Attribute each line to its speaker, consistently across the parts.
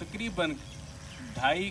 Speaker 1: 2.5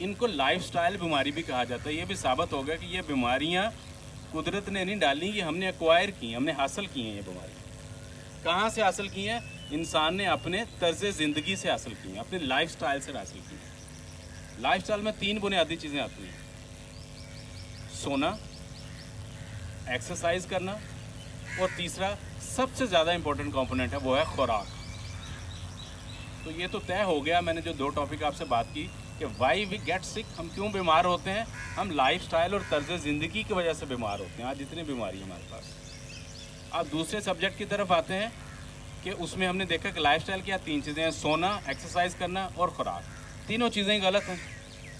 Speaker 1: ان کو life style بیماری بھی کہا جاتا ہے. یہ بھی ثابت ہو گیا کہ یہ بیماریاں قدرت نے نہیں ڈالی, یہ ہم نے ایکوائر کی ہیں, ہم نے حاصل کی ہیں. یہ بیماریاں کہاں سے حاصل کی ہیں؟ انسان نے اپنے طرز زندگی سے حاصل کی ہیں, اپنے لائف سٹائل سے حاصل کی ہیں. لائف سٹائل میں 3 بنیادی چیزیں آتی ہیں: سونا, ایکسرسائز کرنا, اور تیسرا سب سے زیادہ امپورٹنٹ کمپوننٹ ہے وہ ہے خوراک. تو یہ تو طے ہو گیا, میں نے جو 2 ٹاپک آپ سے بات کی کہ وائی وی گیٹ سک, ہم کیوں بیمار ہوتے ہیں. ہم لائف سٹائل اور طرز زندگی کی وجہ سے بیمار ہوتے ہیں. آج اتنی بیماری ہے ہمارے پاس. اب دوسرے سبجیکٹ کی طرف آتے ہیں کہ اس میں ہم نے دیکھا کہ لائف سٹائل کیا 3 چیزیں ہیں: سونا, ایکسرسائز کرنا اور خوراک. تینوں چیزیں غلط ہیں.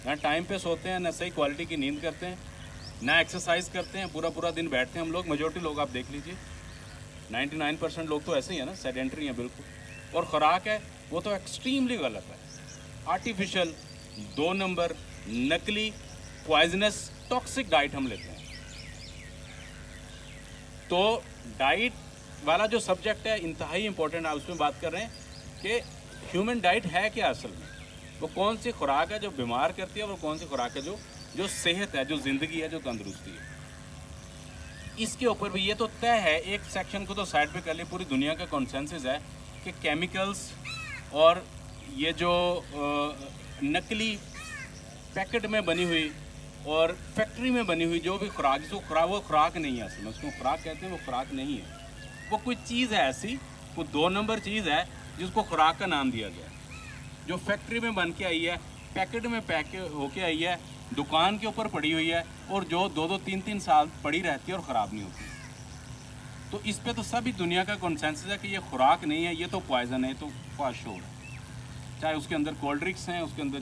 Speaker 1: نہ ٹائم پہ سوتے ہیں, نہ صحیح کوالٹی کی نیند کرتے ہیں, نہ ایکسرسائز کرتے ہیں, پورا دن بیٹھتے ہیں ہم لوگ. میجورٹی لوگ آپ دیکھ لیجئے, 99% لوگ تو ایسے ہی ہیں نا, سیڈنٹری ہیں بالکل. اور خوراک ہے وہ تو ایکسٹریملی غلط ہے. آرٹیفیشل, 2 نمبر, نقلی, پوائزنس, ٹاکسک ڈائٹ ہم لیتے ہیں. تو ڈائٹ والا جو سبجیکٹ ہے انتہائی امپورٹنٹ, آپ اس میں بات کر رہے ہیں کہ ہیومن ڈائٹ ہے کیا اصل میں. وہ کون سی خوراک ہے جو بیمار کرتی ہے, اور کون سی خوراک ہے جو صحت ہے, جو زندگی ہے, جو تندرستی ہے. اس کے اوپر بھی یہ تو طے ہے, ایک سیکشن کو تو سائڈ پہ کر لیں. پوری دنیا کا کنسنسس ہے کہ کیمیکلز اور یہ جو نقلی پیکٹ میں بنی ہوئی اور فیکٹری میں بنی ہوئی جو بھی خوراک, جس کو وہ خوراک نہیں ہے اصل میں, اس کو خوراک کہتے ہیں, وہ خوراک نہیں ہے. وہ کوئی چیز ہے ایسی, وہ 2 نمبر چیز ہے جس کو خوراک کا نام دیا گیا ہے, جو فیکٹری میں بن کے آئی ہے, پیکٹ میں پیک ہو کے آئی ہے, دکان کے اوپر پڑی ہوئی ہے, اور جو 2 3 سال پڑی رہتی ہے اور خراب نہیں ہوتی. تو اس پہ تو سبھی دنیا کا کنسنسس ہے کہ یہ خوراک نہیں ہے, یہ تو پوائزن ہے, تو فاش ہو. چاہے اس کے اندر کولڈ ڈرنکس ہیں, اس کے اندر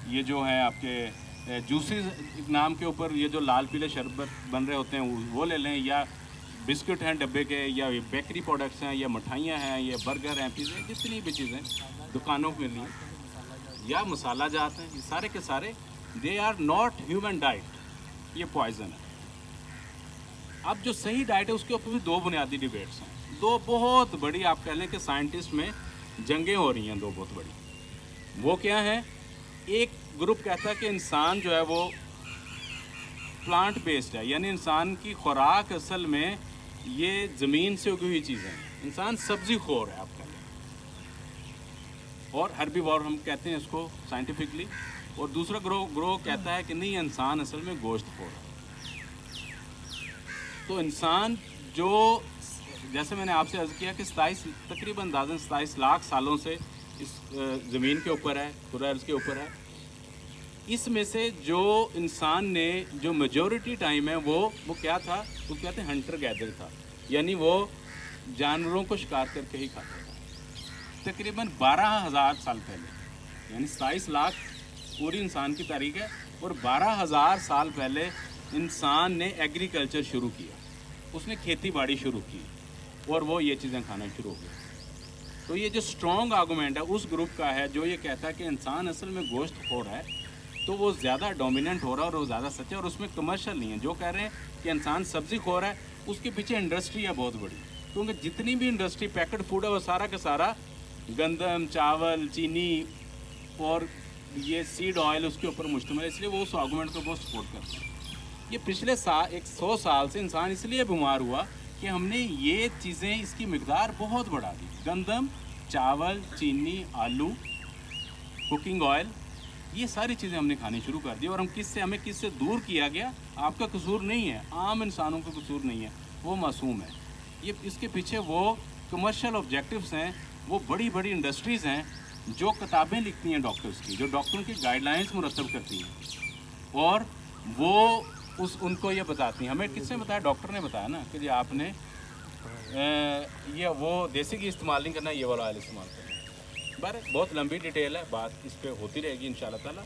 Speaker 1: یہ جو ہیں آپ کے جوسز نام کے اوپر یہ جو لال پیلے شربت بن رہے ہوتے ہیں وہ لے لیں, یا بسکٹ ہیں ڈبے کے, یا بیکری پروڈکٹس ہیں, یا مٹھائیاں ہیں, یا برگر ہیں, پیزے, جتنی بھی چیزیں دکانوں کے لیے, یا مسالہ جات ہیں, یہ سارے کے سارے they are not human diet, یہ پوائزن ہے. اب جو صحیح ڈائٹ ہے اس کے اوپر بھی 2 بنیادی ڈیبیٹس ہیں. 2 بہت بڑی, آپ کہہ لیں کہ سائنٹسٹ میں جنگیں ہو رہی ہیں, 2 بہت بڑی. وہ کیا ہیں؟ ایک گروپ کہتا ہے کہ انسان جو ہے وہ پلانٹ بیسڈ ہے, یعنی انسان کی خوراک اصل میں یہ زمین سے اگی ہوئی چیزیں ہیں, انسان سبزی خور ہے آپ کہہ لیں, اور ہربی وار ہم کہتے ہیں اس کو سائنٹیفکلی. اور دوسرا گروہ کہتا ہے کہ نہیں, انسان اصل میں گوشت خور ہے. تو انسان جو, جیسے میں نے آپ سے عرض کیا کہ تقریباً 27 لاکھ سالوں سے اس زمین کے اوپر ہے, کرۂ ارض کے اوپر ہے. اس میں سے جو انسان نے جو میجورٹی ٹائم ہے وہ کیا تھا, وہ کہتے ہیں ہنٹر گیدر تھا, یعنی وہ جانوروں کو شکار کر کے ہی کھاتا تھا. تقریباً 12,000 سال پہلے, یعنی 27 لاکھ پوری انسان کی تاریخ ہے, اور 12,000 سال پہلے انسان نے ایگریکلچر شروع کیا, اس نے کھیتی باڑی شروع کی, اور وہ یہ چیزیں کھانا شروع ہو گیا. تو یہ جو اسٹرانگ آرگومنٹ ہے اس گروپ کا ہے جو یہ کہتا ہے کہ انسان اصل میں گوشت خور ہے, تو وہ زیادہ ڈومیننٹ ہو رہا ہے اور وہ زیادہ سچا ہے, اور اس میں کمرشل نہیں ہے. جو کہہ رہے ہیں کہ انسان سبزی خور ہے, اس کے پیچھے انڈسٹری ہے بہت بڑی, کیونکہ جتنی بھی انڈسٹری پیکٹ فوڈ ہے وہ سارا کا سارا گندم, چاول, چینی اور یہ سیڈ آئل اس کے اوپر مشتمل ہے, اس لیے وہ اس آرگومنٹ کو بہت سپورٹ کرتے ہیں. یہ پچھلے 100 سال سے انسان اس لیے بیمار ہوا کہ ہم نے یہ چیزیں, اس کی مقدار بہت بڑھا دی. گندم, چاول, چینی, آلو, کوکنگ آئل, یہ ساری چیزیں ہم نے کھانی شروع کر دی, اور ہمیں کس سے دور کیا گیا. آپ کا قصور نہیں ہے, عام انسانوں کا قصور نہیں ہے, وہ معصوم ہے. یہ اس کے پیچھے وہ کمرشل آبجیکٹیوز ہیں, وہ بڑی بڑی انڈسٹریز ہیں جو کتابیں لکھتی ہیں ڈاکٹرز کی, جو ڈاکٹروں کی گائیڈ لائنس مرتب کرتی ہیں, اور وہ ان کو یہ بتاتی ہیں. ہمیں کس نے بتایا؟ ڈاکٹر نے بتایا نا کہ جی آپ نے یہ وہ دیسی گھی استعمال نہیں کرنا, یہ والا آئل استعمال کرنا. بہت لمبی ڈیٹیل ہے, بات اس پہ ہوتی رہے گی انشاءاللہ تعالیٰ.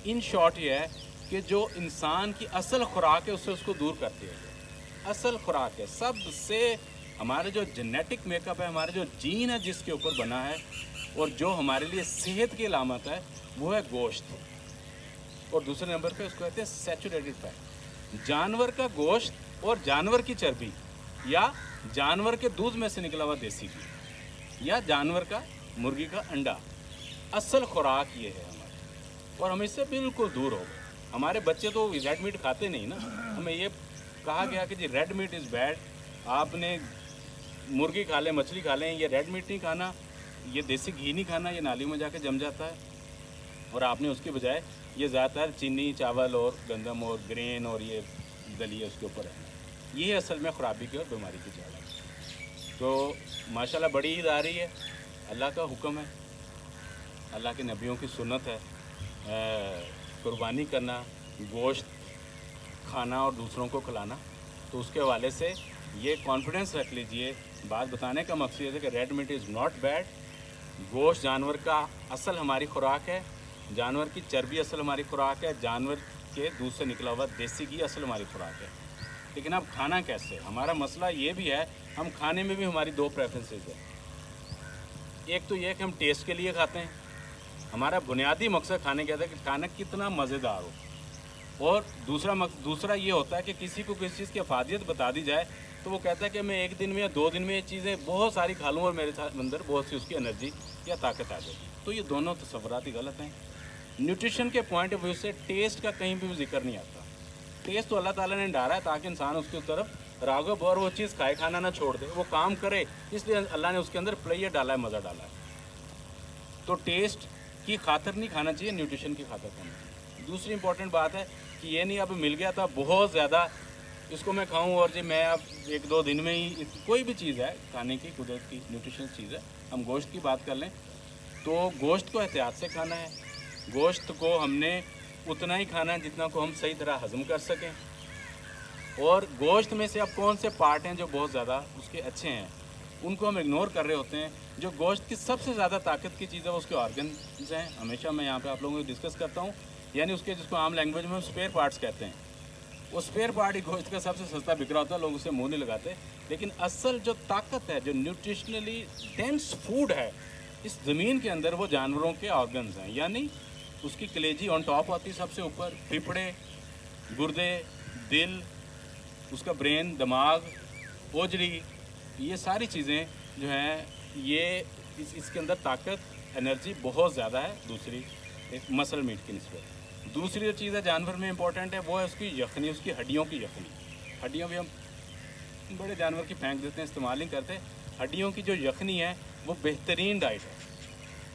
Speaker 1: ان شارٹ یہ ہے کہ جو انسان کی اصل خوراک ہے اس کو دور کر دیا گیا. اصل خوراک ہے سب سے, ہمارے جو جینیٹک میک اپ ہے, ہمارے جو جین ہے جس کے اوپر بنا ہے, اور جو ہمارے لیے صحت کی علامت ہے وہ ہے گوشت. اور دوسرے نمبر پہ اس کو کہتے ہیں سیچوریٹڈ فیٹ. جانور کا گوشت اور جانور کی چربی, یا جانور کے دودھ میں سے نکلا ہوا دیسی گھی, یا جانور کا, مرغی کا انڈا, اصل خوراک یہ ہے ہماری. اور ہم اس سے بالکل دور ہو گئے. ہمارے بچے تو ریڈ میٹ کھاتے نہیں نا. ہمیں یہ کہا گیا کہ جی ریڈ میٹ از بیڈ, آپ نے مرغی کھا لیں, مچھلی کھا لیں, یہ ریڈ میٹ نہیں کھانا, یہ دیسی گھی نہیں کھانا, یہ نالی میں جا کے جم جاتا ہے. اور آپ نے اس کے بجائے یہ زیادہ تر چینی, چاول اور گندم اور گرین اور یہ دلیے اس کے اوپر ہے. یہ اصل میں خرابی کی اور بیماری کی جڑ ہے. تو ماشاءاللہ بڑی عید آ رہی ہے, اللہ کا حکم ہے, اللہ کے نبیوں کی سنت ہے قربانی کرنا, گوشت کھانا اور دوسروں کو کھلانا. تو اس کے حوالے سے یہ کانفیڈنس رکھ لیجئے. بات بتانے کا مقصد ہے کہ red meat is not bad. گوشت جانور کا اصل ہماری خوراک ہے, جانور کی چربی اصل ہماری خوراک ہے, جانور کے دودھ سے نکلا ہوا دیسی گھی اصل ہماری خوراک ہے. لیکن اب کھانا کیسے؟ ہمارا مسئلہ یہ بھی ہے, ہم کھانے میں بھی ہماری دو پریفرنسز ہیں. ایک تو یہ کہ ہم ٹیسٹ کے لیے کھاتے ہیں, ہمارا بنیادی مقصد کھانے کا ہے کہ کھانا کتنا مزیدار ہو. اور دوسرا یہ ہوتا ہے کہ کسی کو کسی چیز کی افادیت بتا دی جائے تو وہ کہتا ہے کہ میں ایک دن میں یا 2 دن میں یہ چیزیں بہت ساری کھا لوں اور میرے اندر بہت سی اس کی انرجی یا طاقت آ جائے گی. تو یہ دونوں تصورات ہی غلط ہیں. نیوٹریشن کے پوائنٹ آف ویو سے ٹیسٹ کا کہیں بھی ذکر نہیں آتا. ٹیسٹ تو اللہ تعالیٰ نے ڈالا ہے تاکہ انسان اس کی طرف راغب اور وہ چیز کھائے, کھانا نہ چھوڑ دے, وہ کام کرے. اس لیے اللہ نے اس کے اندر پلیئر ڈالا ہے, مزہ ڈالا ہے. تو ٹیسٹ کی خاطر نہیں کھانا چاہیے, نیوٹریشن کی خاطر کھانا چاہیے. دوسری امپورٹنٹ بات ہے کہ یہ نہیں اب مل گیا تھا بہت زیادہ اس کو میں کھاؤں اور جی میں اب 1-2 دن میں ہی, کوئی بھی چیز ہے کھانے کی قدرت کی نیوٹریشن چیز ہے. ہم گوشت کی بات کر لیں تو گوشت کو احتیاط سے کھانا ہے. گوشت کو ہم نے اتنا ہی کھانا ہے جتنا کو ہم صحیح طرح ہضم کر سکیں. اور گوشت میں سے اب کون سے پارٹ ہیں جو بہت زیادہ اس کے اچھے ہیں, ان کو ہم اگنور کر رہے ہوتے ہیں. جو گوشت کی سب سے زیادہ طاقت کی چیز ہے وہ اس کے آرگنز ہیں. ہمیشہ میں یہاں پہ آپ لوگوں کو ڈسکس کرتا ہوں, یعنی اس کے جس کو عام لینگویج میں ہم اسپیئر پارٹس کہتے ہیں. وہ اسپیئر پارٹ ہی گوشت کا سب سے سستا بک رہا ہوتا ہے, لوگ اسے منہ نہیں لگاتے. لیکن اصل جو طاقت ہے, جو نیوٹریشنلی ڈینس فوڈ ہے اس زمین کے اندر, وہ جانوروں کے آرگنز ہیں. یعنی اس کی کلیجی آن ٹاپ آتی سب سے اوپر, پھپھڑے, گردے, دل, اس کا برین, دماغ, اوجڑی, یہ ساری چیزیں جو ہیں یہ اس کے اندر طاقت, انرجی بہت زیادہ ہے دوسری ایک مسل میٹ کی نسبت. دوسری جو چیز ہے جانور میں امپورٹنٹ ہے وہ ہے اس کی یخنی, اس کی ہڈیوں کی یخنی. ہڈیوں بھی ہم بڑے جانور کی پھینک دیتے ہیں, استعمال نہیں کرتے. ہڈیوں کی جو یخنی ہے وہ بہترین ڈائٹ ہے.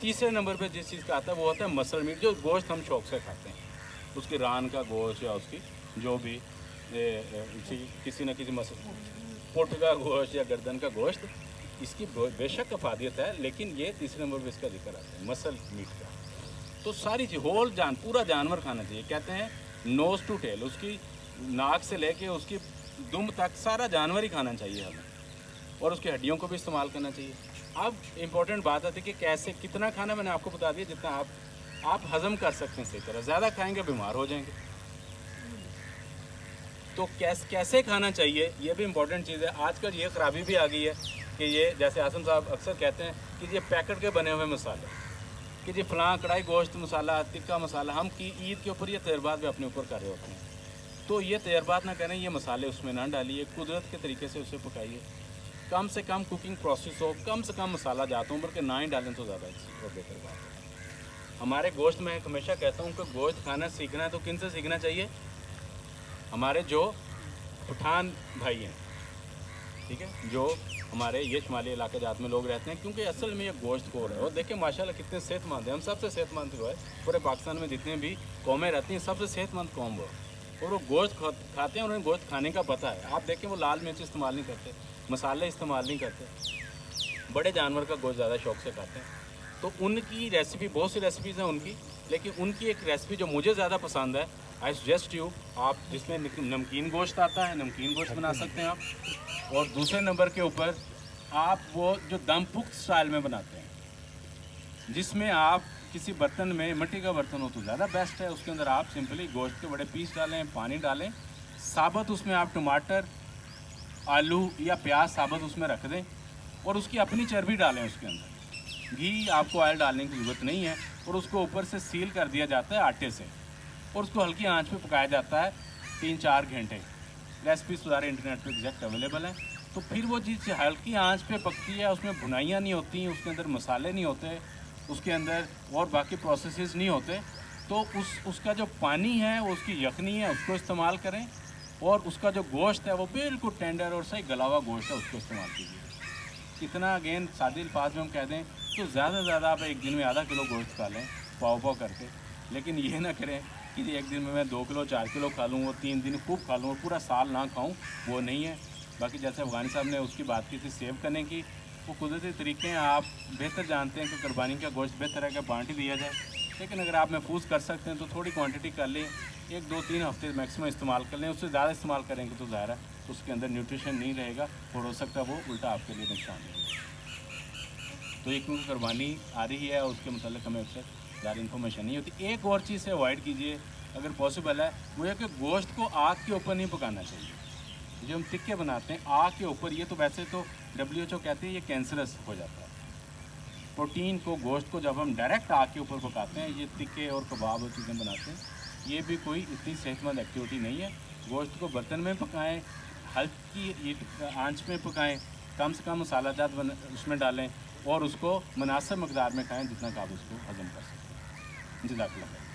Speaker 1: تیسرے نمبر پہ جس چیز کا آتا ہے وہ ہوتا ہے مسل میٹ, جو گوشت ہم شوق سے کھاتے ہیں. اس کی ران کا گوشت یا اس کی جو بھی کسی نہ کسی پٹھ کا گوشت یا گردن کا گوشت, اس کی بے شک افادیت ہے. لیکن یہ تیسرے نمبر پہ اس کا ذکر آتا ہے مسل میٹ کا. تو ساری چیز ہول پورا جانور کھانا چاہیے. کہتے ہیں نوز ٹو ٹیل, اس کی ناک سے لے کے اس کی دم تک سارا جانور ہی کھانا چاہیے ہمیں. اور اس کی ہڈیوں کو بھی استعمال کرنا چاہیے. اب امپورٹنٹ بات آتی ہے کہ کیسے کتنا کھانا, میں نے آپ کو بتا دیا جتنا آپ ہضم کر سکتے ہیں صحیح طرح. زیادہ کھائیں گے بیمار ہو جائیں گے. تو کیسے کھانا چاہیے یہ بھی امپورٹنٹ چیز ہے. آج کل یہ خرابی بھی آ گئی ہے کہ یہ جیسے آسم صاحب اکثر کہتے ہیں کہ یہ پیکٹ کے بنے ہوئے مسالے, کہ جی فلاں کڑھائی گوشت مسالہ, ٹکا مسالہ, ہم کی عید کے اوپر یہ تجربات بھی اپنے اوپر کر رہے ہوتے ہیں. تو یہ تجربات نہ کریں, یہ مسالے اس میں نہ ڈالیے, قدرت کے طریقے سے اسے پکائیے. کم سے کم کوکنگ پروسیس ہو, کم سے کم مسالہ جاتا ہوں, بلکہ نہ ہی ڈالیں تو زیادہ اچھی اور بہتر بات ہے. ہمارے گوشت میں ہمیشہ کہتا ہوں کہ گوشت کھانا سیکھنا ہے تو کن سے سیکھنا چاہیے؟ ہمارے جو پٹھان بھائی ہیں, ٹھیک ہے, جو ہمارے یہ شمالی علاقے جات میں لوگ رہتے ہیں, کیونکہ اصل میں یہ گوشت خور ہے. اور دیکھیں ماشاءاللہ کتنے صحت مند ہیں. ہم سب سے صحت مند جو ہے پورے پاکستان میں جتنے بھی قومیں رہتی ہیں, سب سے صحت مند قوم وہ, اور وہ گوشت کھاتے ہیں, انہیں گوشت کھانے کا پتہ ہے. آپ دیکھیں وہ لال مرچ استعمال نہیں کرتے, مسالے استعمال نہیں کرتے, بڑے جانور کا گوشت زیادہ شوق سے کھاتے ہیں. تو ان کی ریسیپی, بہت سی ریسیپیز ہیں ان کی, لیکن ان کی ایک ریسیپی جو مجھے زیادہ پسند ہے, آئی سجیسٹ یو, آپ جس میں نمکین گوشت آتا ہے, نمکین گوشت بنا سکتے ہیں آپ. اور دوسرے نمبر کے اوپر آپ وہ جو دم پخت اسٹائل میں بناتے ہیں, جس میں آپ کسی برتن میں, مٹی کا برتن ہو تو زیادہ بیسٹ ہے, اس کے اندر آپ سمپلی گوشت کے بڑے پیس ڈالیں, پانی ڈالیں, ثابت اس میں آپ ٹماٹر, آلو یا پیاز ثابت اس میں رکھ دیں, اور اس کی اپنی چربی ڈالیں اس کے اندر. گھی آپ کو آئل ڈالنے کی ضرورت نہیں ہے, اور اس کو اوپر سے سیل کر دیا جاتا ہے آٹے سے, اور اس کو ہلکی آنچ پہ پکایا جاتا ہے 3-4 گھنٹے. ریسیپی سارے انٹرنیٹ پہ ایگزیکٹ اویلیبل ہیں. تو پھر وہ چیز ہلکی آنچ پہ پکتی ہے, اس میں بھنائیاں نہیں ہوتی, اس کے اندر مسالے نہیں ہوتے, اس کے اندر اور باقی پروسیسز نہیں ہوتے. تو اس کا جو پانی ہے وہ اس کی یخنی ہے اس کو استعمال کریں، اور اس کا جو گوشت ہے وہ بالکل ٹینڈر اور صحیح گلا ہوا گوشت ہے اس کو استعمال کیجیے۔ اتنا اگین سادی الفاظ میں ہم کہہ دیں تو زیادہ سے زیادہ آپ ایک دن میں آدھا کلو گوشت کھا لیں پاؤ پاؤ کر کے، لیکن یہ نہ کریں کہ ایک دن میں 2 کلو 4 کلو کھا لوں اور 3 دن خوب کھا لوں اور پورا سال نہ کھاؤں، وہ نہیں ہے۔ باقی جیسے افغانی صاحب نے اس کی بات کی تھی سیو کرنے کی، وہ قدرتی طریقے ہیں، آپ بہتر جانتے ہیں کہ قربانی کا گوشت بہتر ہے کہ بانٹ دیا جائے، لیکن اگر آپ محفوظ کر سکتے ہیں تو تھوڑی کوانٹٹی کر لیں، 1 2 3 ہفتے میکسیمم استعمال کر لیں، اس سے زیادہ استعمال کریں گے تو ظاہر ہے اس کے اندر نیوٹریشن نہیں رہے گا اور ہو سکتا ہے وہ الٹا آپ کے لیے نقصان دے گا۔ تو یہ کیونکہ قربانی آ رہی ہے اور اس کے متعلق ہمیں اکثر زیادہ انفارمیشن نہیں ہوتی۔ ایک اور چیز سے اوائڈ کیجیے اگر پاسبل ہے، وہ یہ کہ گوشت کو آگ کے اوپر نہیں پکانا چاہیے۔ جو ہم ٹکے بناتے ہیں آگ کے اوپر، یہ تو ویسے تو WHO کہتے ہیں یہ کینسرس ہو جاتا ہے۔ پروٹین کو گوشت کو جب ہم ڈائریکٹ آگ کے اوپر پکاتے ہیں، یہ ٹکے اور کباب اور چیزیں بناتے ہیں، یہ بھی کوئی اتنی صحت مند ایکٹیویٹی نہیں ہے۔ گوشت کو برتن میں پکائیں، ہلکی آنچ میں پکائیں، کم سے کم مسالہ جات اس میں ڈالیں اور اس کو مناسب مقدار میں کھائیں جتنا کہ آپ اس کو ہضم کر سکیں۔ جزاک اللہ خیر۔